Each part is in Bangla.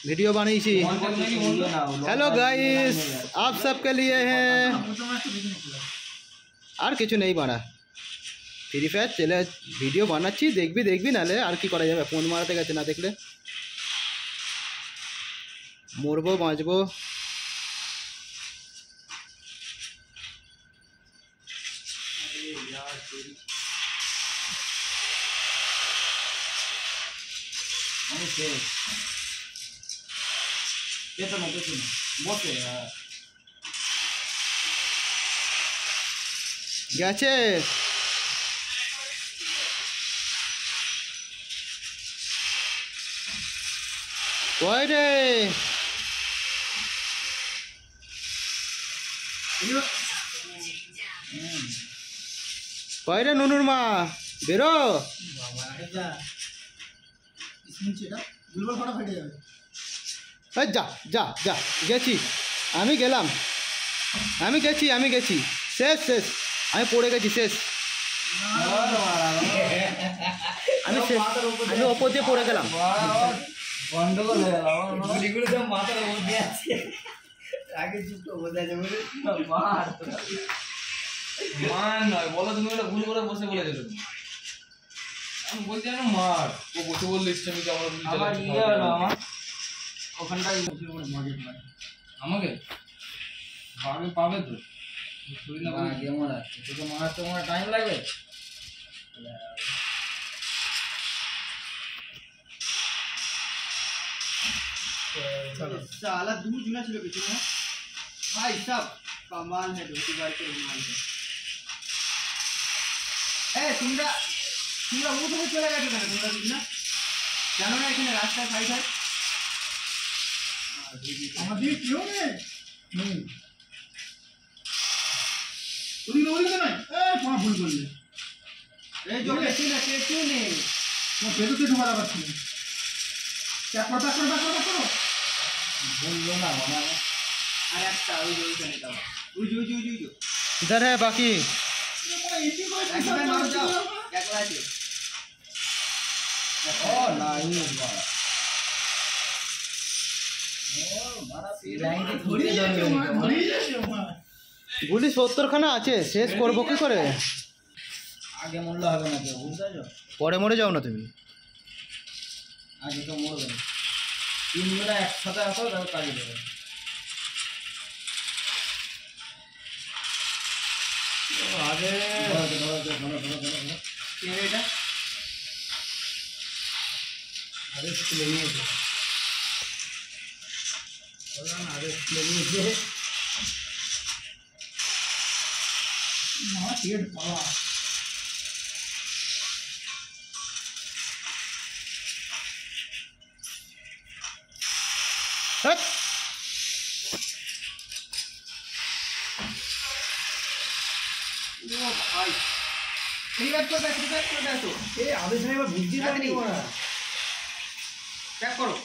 वीडियो बनाई छी। हेलो गाइस, आप सबके लिए है और किछु नहीं बना फ्री फायर चले वीडियो बनाচ্ছি देखबी नाले और कि करा যাবে फोन मारते গেছে না দেখলে মরবো বাঁচবো। গেছে কই রে কই রে নুনুর মা বেরো। যা যা যা গেছি আমি গেলাম আমি গেছি শেষ শেষ আমি পড়ে গেছি শেষ আমি ওপর দিয়ে পড়ে গেলাম। গন্ডগোল হয়ে গেল গুলিগুলো সব মাথার উপর দিয়ে আছে আগে চুপ বোঝা যাবে মার মার নয় বলো তুমি ওটা ভুল করে বসে বলেছো তুমি আমি বলছি না মার ও বসে বললে ইসলামিক আমার ইয়ে হলো আমার ওখানটায় আমাকে পাবে পাবে তো শরীর না কেমন আছে তোকে মার তোমার টাইম লাগবে। साला दूर जुना चलो पीछे ना भाई साहब कमाल है धोती बार के रुमाल है। ए तुमरा वो तो चला गया था तुमरा ना জানো না এখানে রাস্তা সাইড হয় আমাদের কেউ নেই ওদিকে না তোমার ভুল করলে এই जो পেছনে না কেউ নেই ও বেরোতে ঢোকা যাচ্ছে क्या करता बोलो ना अरे इधर है बाकी গুলি 70 খানা আছে শেষ করব কি করে আগে মরলে হবে না কেউ বুঝছো পরে মরে যাও না তুমি আগে তো মরবে তিন বেলা একসাথে আসো তাহলে কাজে দেবে আগে এটা আরে স্কুলে নিয়েছে আরে স্কুলে নিয়েছে না টিকেট পাওয়া भाई ठीक है तो ये आदेश नहीं बुद्धि नहीं हो रहा चेक करो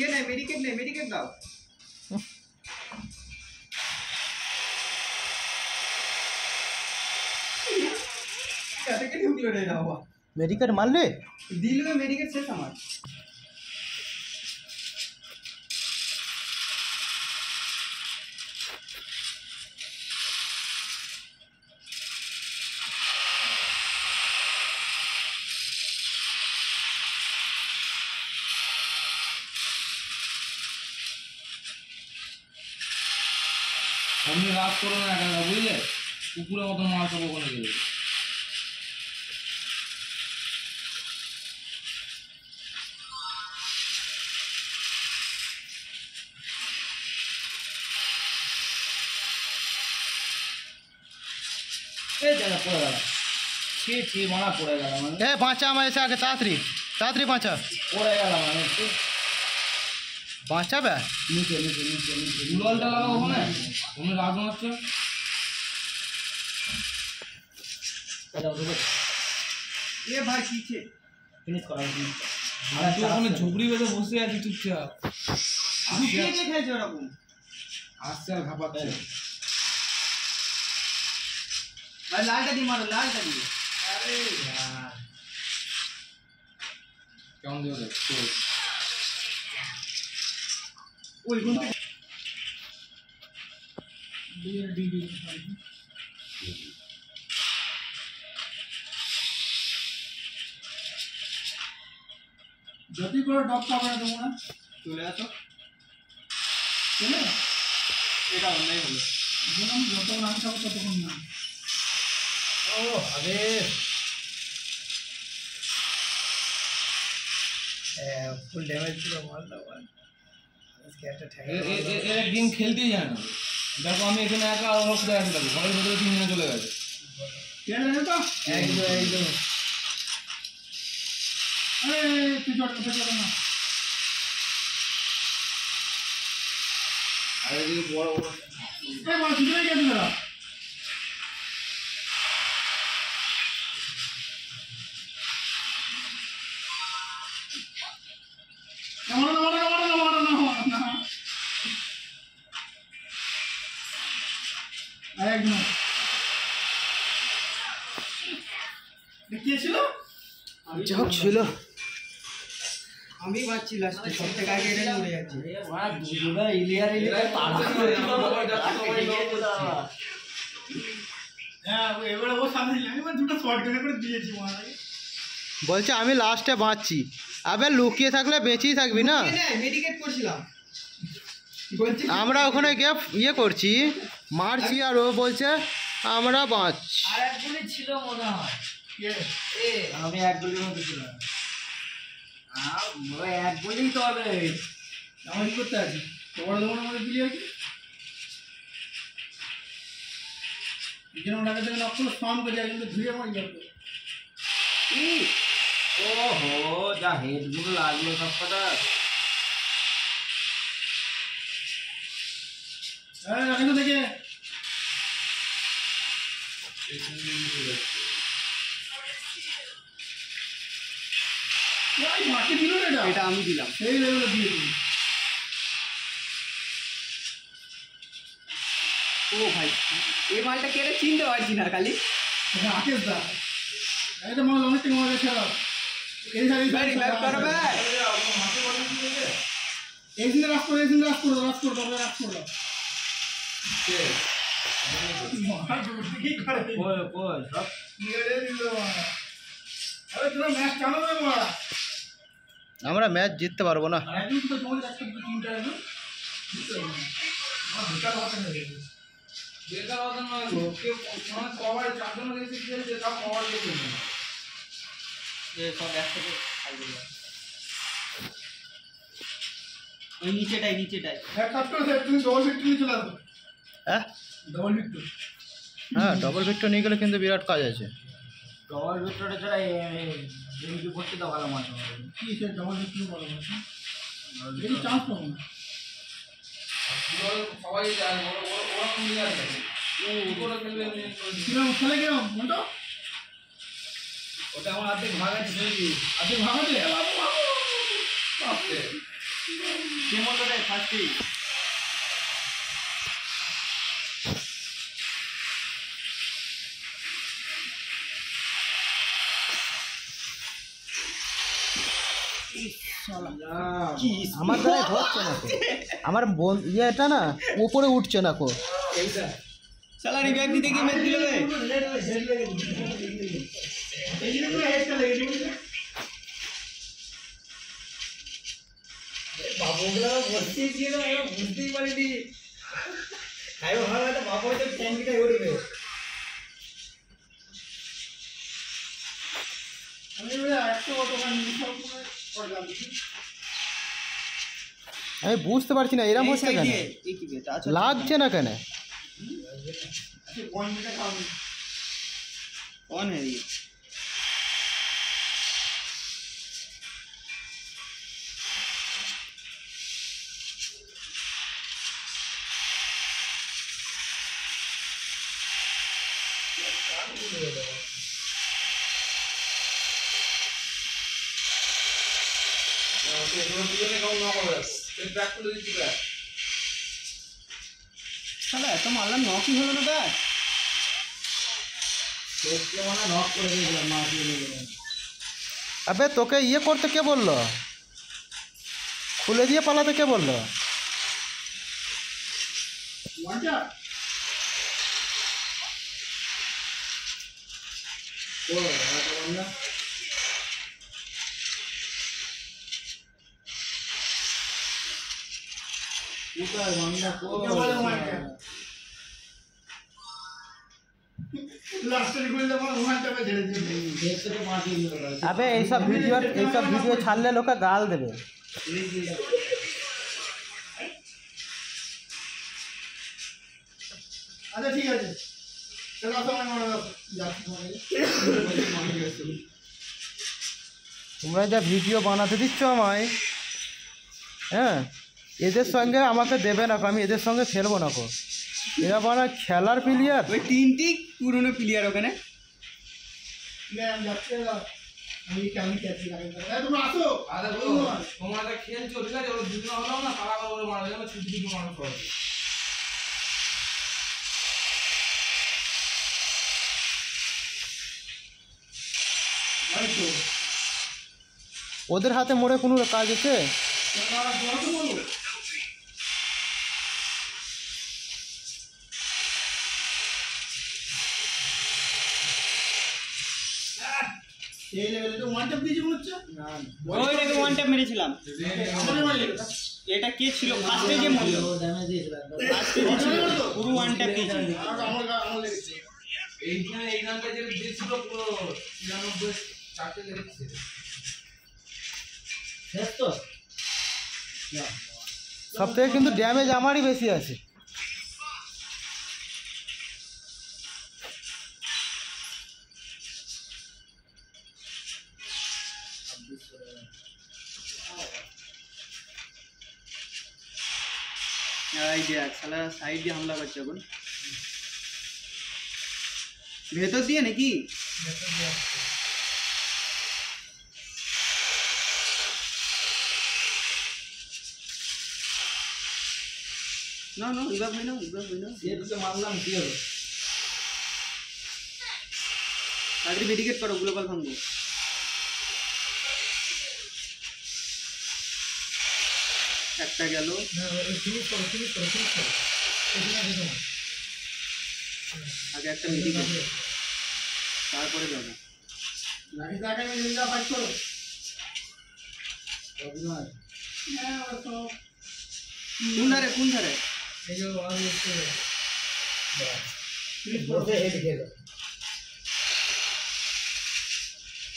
ये नहीं मेडिकेट दाओ मेडिकेट मान ले दिल में मेडिकेट से समाज हमने रात करो ना बुझले कुकुरेर मतो मार सब ओखाने गেলে मारा पड़े गल बाँचा ऐसे आगे ताड़ी बाँचा पड़े गल বাঁচাবে নিচে নিচে নিচে নিচে গুলওয়ালটা লাগাও ওখানে রাগ মারছো এ ভাই পিছে ফিনিশ করা আর তুই ওখানে ঝুপড়ি বেঁধে বসে আছিস চুপচাপ ঝুপড়ি দেখাইছ এরকম আসছে আর ঘাপাচ্ছে भाई लालটা দিয়ে মারো, লালটা দিয়ে। আরে यार কেমন দিও দেখ ওই কোন ডি যদি করে ডক পাবে না তোমরা চলে আসো চলে এটা অন্যায় হলো বললাম যতক্ষণ আমি খাবো ততক্ষণ না ও আরে ফুল ড্যামেজ ছিল মারলাম আজকে একটা ঠেকা এরা গেম খেলতেই জানে না দেখো আমি এখানে একা অবস্থা আছে দেখো ঘরের ভিতরে 3 জনে চলে গেছে কে জানে তো একদম আরে তুই জট ফেলে না আরে এই বড় বড় এই বড় তুই কে গেছিস না না একদম দেখিয়েছিল যাও ছিল আমি বাঁচছি লাস্টে সব থেকে আগে এটা উড়ে যাচ্ছে এ বাড়া দুদুদা ইলিয়ার পাড়া হ্যাঁ এবারে ও সামনে আমি মানে দুটো শর্ট করে দিয়েছি মারাকে বলছে আমি লাস্টে বাঁচছি আবে লুকিয়ে থাকলে বেঁচেই থাকবি না মেডিকেট করছিলাম আমরা ওখানে গিয়ে ইয়ে করছি মারছি আর ও বলছে আমরা বাঁচছি আর এক গুলি ছিল মনে হয় এ আমি এক গুলির মধ্যে ছিলাম এক গুলি তো হবে আমার কি করতে আছে তোমার আমাদের গুলি আছে যেন ওনাকে থেকে নকল স্ট্রং করে যায় কিন্তু ধুয়ে মারি যাবে ওহো যা হেডগুলো লাগলো সব কটা হ্যাঁ রাখো তো দেখে মাকে দিল না এটা আমি দিলাম সেই লেভেলে দিয়ে দিই ও ভাই এই মালটা কেটে চিনতে পারছি না খালি আকেশ দা এটা মাল অনেক টাকা মারা ছিল এই সারি ব্যাক করবে এই দিন রাস করে তবে রাস করো কে মহা জুটি কি করে কই সব নিয়ে দিল আরে তোরা ম্যাচ চালাও রে মারা আমরা ম্যাচ জিততে পারবো না একদম তো তোমাদের একটা তিনটা আছে আমার বেকার কথা নেই বেকার কথা নয় কেউ মানে কভার চারজন এসে খেলছে তাও কভার দিয়ে খেলছে এই সব একসাথে খাইবে ওই নিচেটাই এক কাজ করে তুমি ডবল ভিক্টর নিয়ে চলে আসো হ্যাঁ ডবল ভিক্টর হ্যাঁ ডবল ভিক্টর নিয়ে গেলে কিন্তু বিরাট কাজ আছে ডবল ভিক্টরটা ছাড়া এমপি করতে তো ভালো মাছ কি সে ডবল ভিক্টর বলো এই চান্স পাবো না সবাই যায় বড় বড় ওরা মিলে আছে উপরে খেলবে কিরম খেলে কিরম মন্টো ওটা আমার অর্ধেক ভাগ আছে বুঝলি আজকে ভাগাতে বাপরে কে মতো রে ফার্স্টই আমার দ্বারা হচ্ছে না তো আমার ইয়েটা না উপরে উঠছে না কো এইটা শালা রিভাইভ দিতে কি ম্যাচ দিলে রে এই যে পুরো হেডটা লেগে গেছে বাবুগুলা বসতে ছিল এরা বুঝতেই পারিনি খাই ভালো তো বাবু তো ট্যাঙ্কিটা উঠবে আমি বলে আরেকটু কতক্ষণ নিয়ে সব করলাম আমি বুঝতে পারছি না এরকম হচ্ছে কেন লাগছে না কেন कौन है ये সালা এত মারলাম নকই হলো না ব্যাট আবে তোকে ইয়ে করতে কে বললো? খুলে দিয়ে পালাতে কে বললো? ওয়ানটা ও এটা বন্ধ কোথায় বন্ধ কোথায় ওয়ানটা লাস্টের গোল যখন ওয়ানটা পে ছেড়ে দিয়েছে দেখতে মাটি নিয়ে গেল। আবে এইসব ভিডিও ছাড়লে লোকে গাল দেবে। আচ্ছা ঠিক আছে চলো সময় মনে যাচ্ছি। তোমরা যা ভিডিও বানাতে দিচ্ছ আমায়, হ্যাঁ এদের সঙ্গে আমাকে দেবে না, আমি এদের সঙ্গে খেলবো না কো। এরা বানা খেলার প্লেয়ার। ওই তিনটি পুরনো প্লেয়ার ওখানে। আমি যাচ্ছি আমি কেমন খেলছি তোমরা আসো তোমরা খেলছো ঠিক আছে, ওরা দুজন হলো না পালা করে মারা যাবে, ছুটি ছুটি মারা পড়ে। ওদের হাতে মোড়ে কোনো কাজ আছে? এই লেভেলে তো ওয়ান ট্যাপ দিয়েছি মনে হচ্ছে না ওইটাকে ওয়ান ট্যাপ মেরেছিলাম। এটা কে ছিল ফার্স্টে যে মরল? ড্যামেজ দিয়েছিল ফার্স্টে যে ছিল পুরো ওয়ান ট্যাপ দিয়েছিল। আমার লেগেছে এইখানে এই নামটা যে দিয়েছিল পুরো 93 চারটে লেগেছে। শেষ তো সব থেকে কিন্তু ড্যামেজ আমারই বেশি আছে। এই যে শালা সাইড দিয়ে হামলা করছে এখন ভেতর দিয়ে নাকি? না না ইবাব হই না এদিকে মারলাম কি হবে তাড়াতাড়ি মেডিকেট করো, গ্লোবাল ভাঙবো। একটা গেল। না ফিনিশ করো আগে একটা মেডিকেট তারপরে যাবো। লাঠি টাকা নিয়ে যা ফাইট করো অভিনয় হ্যাঁ তো কোন ধারে এই যে আমি ফিনিশ করতে হেড গেল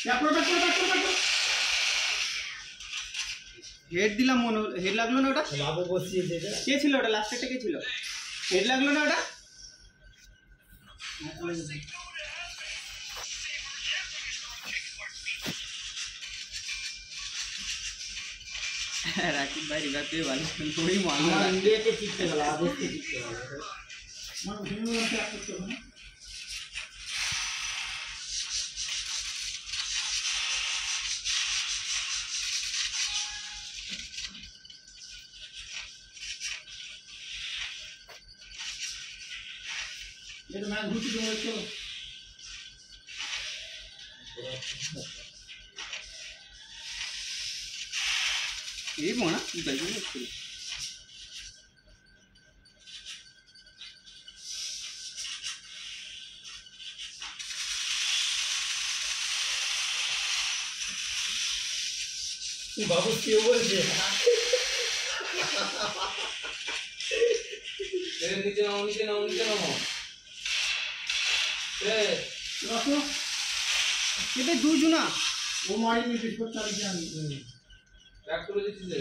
ব্যাক করো হেড দিলাম, মনে হেড লাগলো না ওটা? বাবু বসিয়ে দিয়েছে কে ছিল ওটা? লাস্টে কে ছিল? হেড লাগলো না ওটা? রাকিব ভাই রিভাইভ পেয়ে ভালো ওই মারলো না। ইন্ডিয়াকে জিততে গেল আদেশকে জিততে গেল মানে ভিন্ন ট্র্যাক করতে হবে না এটা ম্যাচ ঘুরতে চলে চলো এই মনা কি বাইরে যাচ্ছে? বাবু কি বলছে এর নিচে নাও রাখো এটা দুজনা ও মারিনি বিস্কুট চালিয়ে জানি ব্যাক করে দিচ্ছি যে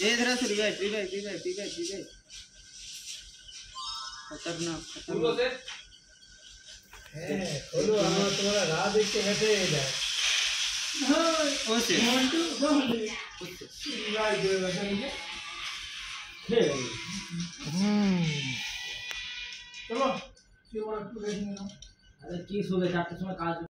এই ধরে আছে রিভাইভ খতরনাক পুরো সেট হ্যাঁ হলো আমরা তোমরা রাত দেখতে হেঁটে যায় ওসে মন্টু বলে রাই দিয়ে বসে চলো কি বড় একটু রেস্ট নিয়ে নাও আরে কি শুবে 4টার সময় কাজ